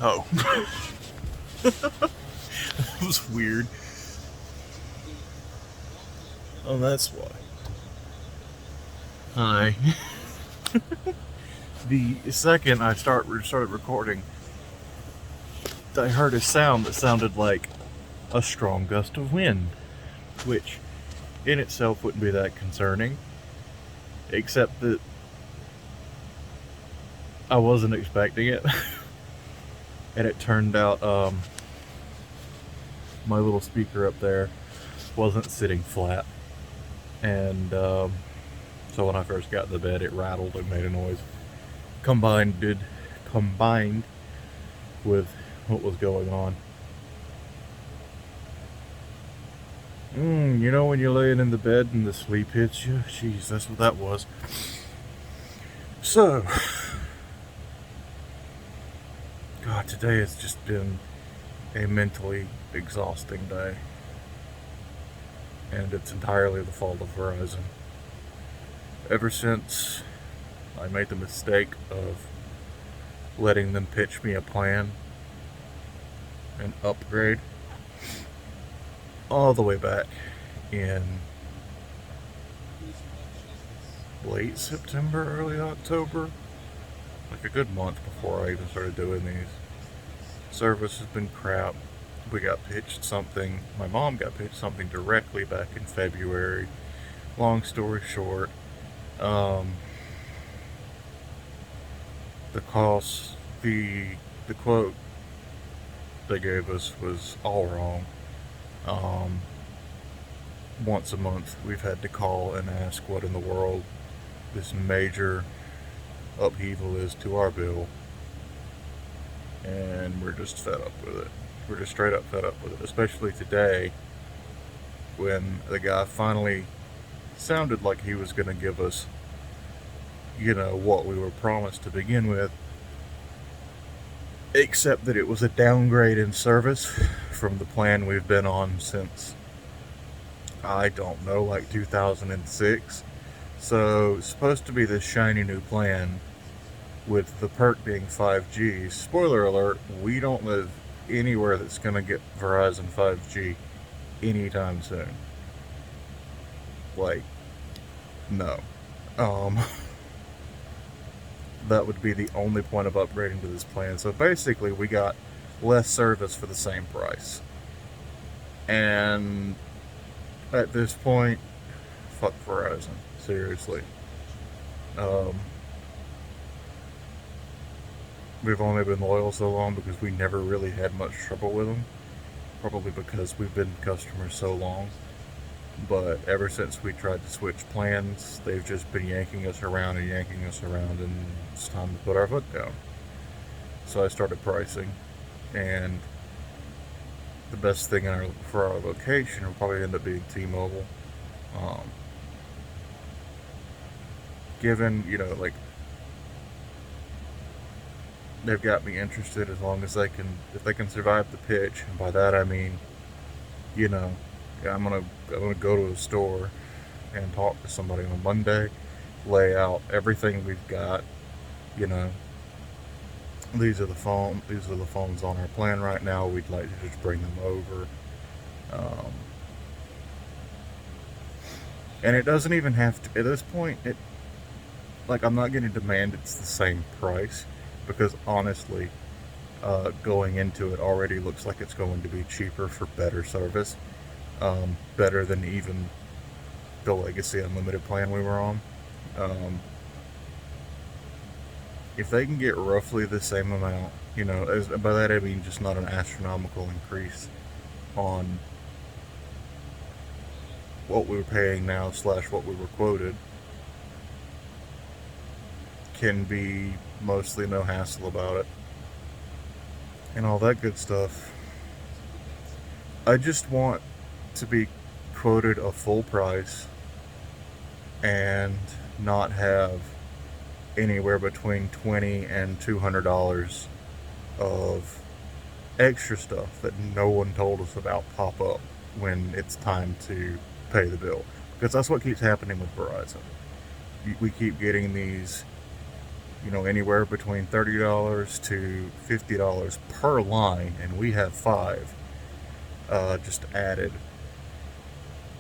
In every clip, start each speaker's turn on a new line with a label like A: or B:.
A: Oh. That was weird. Oh, that's why. Hi. The second I started recording, I heard a sound that sounded like a strong gust of wind, which in itself wouldn't be that concerning, except that I wasn't expecting it, and it turned out my little speaker up there wasn't sitting flat, and so when I first got in the bed, it rattled and made a noise. Combined with what was going on. You know when you're laying in the bed and the sleep hits you? Jeez, that's what that was. So, God, today has just been a mentally exhausting day. And it's entirely the fault of Verizon. Ever since I made the mistake of letting them pitch me a plan, an upgrade, all the way back in late September, early October, like a good month before I even started doing these. Service has been crap. We got pitched something. My mom got pitched something directly back in February. Long story short, um, the cost, the quote they gave us was all wrong. Um, Once a month, we've had to call and ask what in the world this major upheaval is to our bill, and we're just fed up with it. We're just straight up fed up with it, especially today when the guy finally sounded like he was going to give us, what we were promised to begin with, except that it was a downgrade in service from the plan we've been on since, I don't know, like 2006. So it's supposed to be this shiny new plan with the perk being 5G. Spoiler alert, we don't live anywhere that's going to get Verizon 5G anytime soon. Like, no. Um, that would be the only point of upgrading to this plan. So basically, we got less service for the same price. And at this point, fuck Verizon. Seriously. Um, we've only been loyal so long because we never really had much trouble with them. Probably because we've been customers so long. But ever since we tried to switch plans, they've just been yanking us around and yanking us around, and it's time to put our foot down. So I started pricing, and the best thing for our location will probably end up being T-Mobile. Um, Given, like, they've got me interested as long as if they can survive the pitch, and by that I mean, you know, I'm gonna go to a store and talk to somebody on Monday, lay out everything we've got, you know, these are the phones on our plan right now. We'd like to just bring them over. Um, and it doesn't even have to, at this point, I'm not going to demand it's the same price because honestly, going into it already looks like it's going to be cheaper for better service, better than even the Legacy Unlimited plan we were on. Um, if they can get roughly the same amount, by that I mean just not an astronomical increase on what we were paying now slash what we were quoted, can be mostly no hassle about it and all that good stuff. I just want to be quoted a full price and not have anywhere between $20 and $200 of extra stuff that no one told us about pop up when it's time to pay the bill. Because that's what keeps happening with Verizon. We keep getting these anywhere between $30 to $50 per line, and we have five just added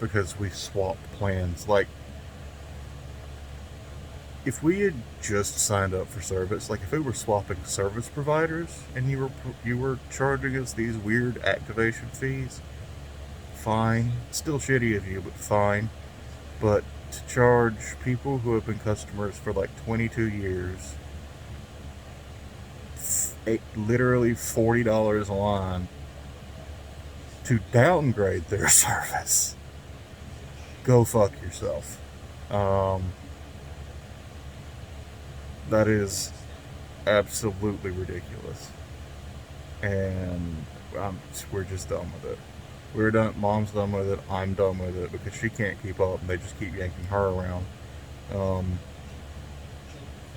A: because we swapped plans. Like, if we had just signed up for service, like if we were swapping service providers and you were charging us these weird activation fees, fine. Still shitty of you, but fine. But to charge people who have been customers for like 22 years, literally $40 a line to downgrade their service, go fuck yourself. That is absolutely ridiculous, and we're just done with it. We're done. Mom's done with it. I'm done with it because she can't keep up, and they just keep yanking her around. Um,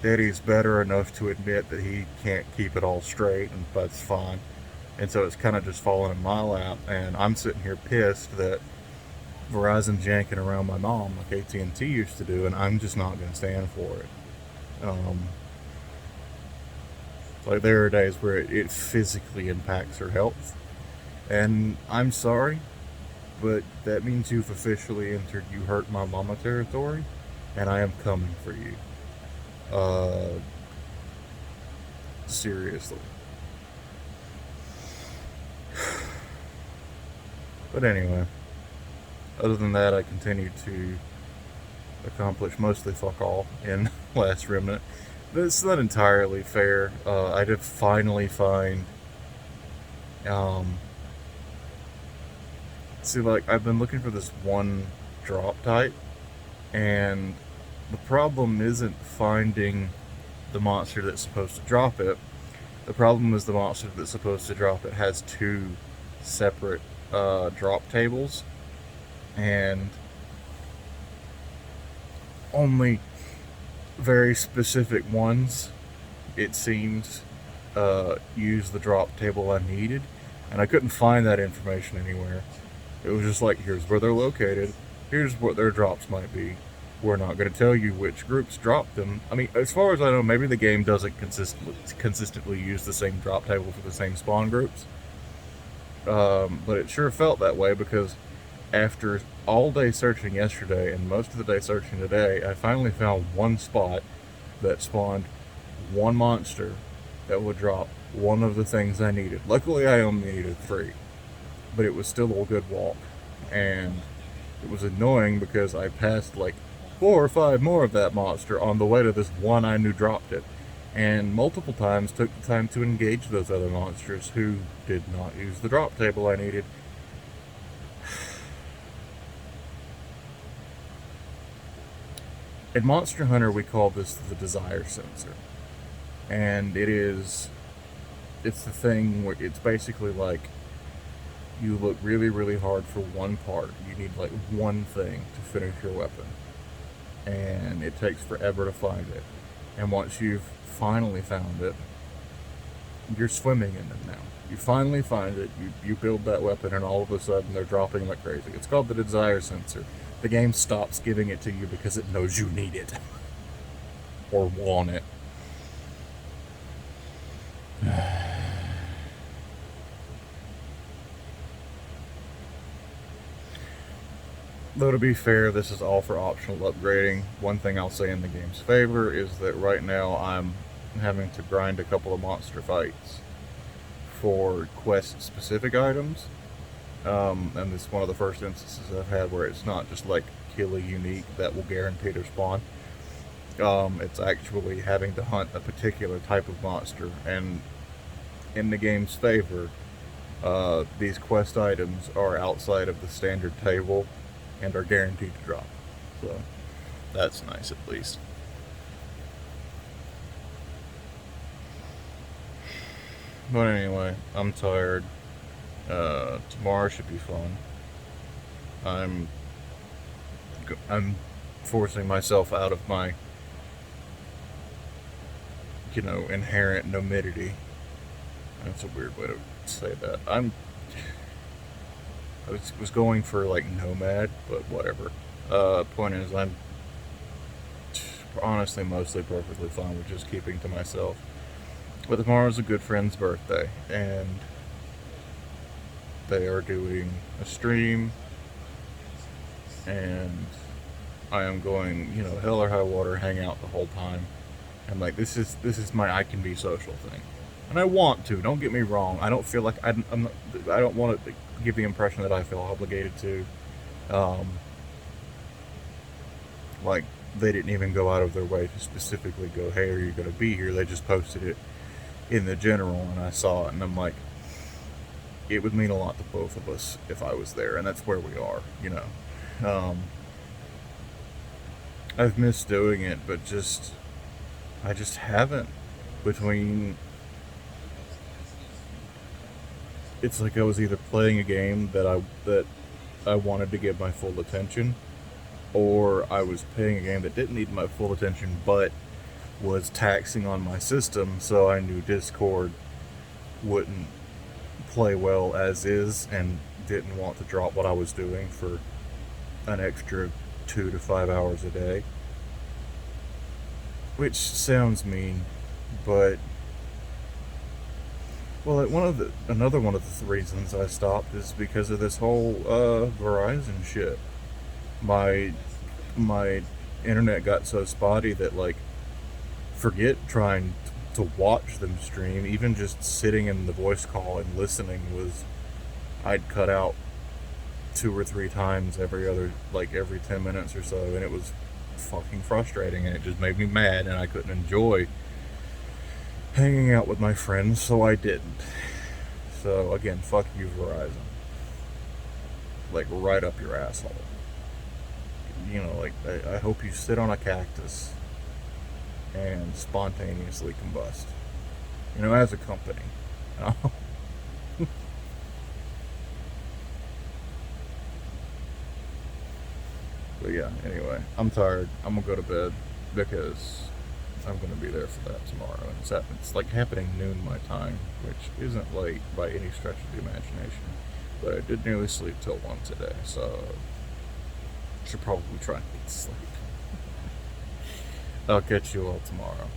A: Daddy's better enough to admit that he can't keep it all straight, and that's fine. And so it's kind of just falling in my lap, and I'm sitting here pissed that Verizon's yanking around my mom like AT&T used to do, and I'm just not going to stand for it. Um, like there are days where it physically impacts her health, and I'm sorry, but that means you've officially entered "you hurt my mama" territory, and I am coming for you. Uh, Seriously. But anyway, other than that, I continued to accomplish mostly fuck all in Last Remnant. But it's not entirely fair. I did finally find. Um, See, like, I've been looking for this one drop type, and the problem isn't finding the monster that's supposed to drop it. The problem is the monster that's supposed to drop it has two separate drop tables, and only very specific ones, it seems, use the drop table I needed, and I couldn't find that information anywhere. It was just like, here's where they're located, here's what their drops might be. We're not going to tell you which groups dropped them. I mean, as far as I know, maybe the game doesn't consistently use the same drop table for the same spawn groups. But it sure felt that way because after all day searching yesterday and most of the day searching today, I finally found one spot that spawned one monster that would drop one of the things I needed. Luckily, I only needed 3, but it was still a good walk. And it was annoying because I passed like 4 or 5 more of that monster on the way to this one I knew dropped it. And multiple times took the time to engage those other monsters who did not use the drop table I needed. In Monster Hunter, we call this the desire sensor. And it's the thing where it's basically like you look really, really hard for one part. You need like one thing to finish your weapon. And it takes forever to find it. And once you've finally found it, you're swimming in them now. You finally find it, you build that weapon, and all of a sudden they're dropping like crazy. It's called the desire sensor. The game stops giving it to you because it knows you need it. Or want it. Though to be fair, this is all for optional upgrading. One thing I'll say in the game's favor is that right now I'm having to grind a couple of monster fights for quest-specific items. And it's one of the first instances I've had where it's not just like kill a unique that will guarantee to spawn. It's actually having to hunt a particular type of monster, and in the game's favor, these quest items are outside of the standard table and are guaranteed to drop. So that's nice at least. But anyway, I'm tired. Tomorrow should be fun. I'm I'm forcing myself out of my inherent nomidity. That's a weird way to say that. I was going for like nomad, but whatever. Point is, I'm honestly mostly perfectly fine with just keeping to myself. But tomorrow's a good friend's birthday, and they are doing a stream, and I am going, hell or high water, hang out the whole time. And like this is my I can be social thing, and I want to. Don't get me wrong. I don't feel like I'm not, I don't want to give the impression that I feel obligated to. Um, like they didn't even go out of their way to specifically go, "Hey, are you going to be here?" They just posted it in the general, and I saw it, and I'm like, it would mean a lot to both of us if I was there, and that's where we are. I've missed doing it, but I just haven't. Between it's like I was either playing a game that I wanted to give my full attention, or I was playing a game that didn't need my full attention but was taxing on my system, so I knew Discord wouldn't play well as is and didn't want to drop what I was doing for an extra 2 to 5 hours a day. Which sounds mean, but well, like another one of the reasons I stopped is because of this whole Verizon shit. My my internet got so spotty that like forget trying to watch them stream. Even just sitting in the voice call and listening was I'd cut out 2 or 3 times every 10 minutes or so, and it was fucking frustrating, and it just made me mad, and I couldn't enjoy hanging out with my friends, so I didn't. So again, fuck you, Verizon. Like right up your asshole. Like I hope you sit on a cactus and spontaneously combust. As a company. You know? But yeah, anyway, I'm tired. I'm gonna go to bed because I'm gonna be there for that tomorrow. And it's like happening noon my time, which isn't late by any stretch of the imagination. But I did nearly sleep till 1 today, so I should probably try and get to sleep. I'll catch you all tomorrow.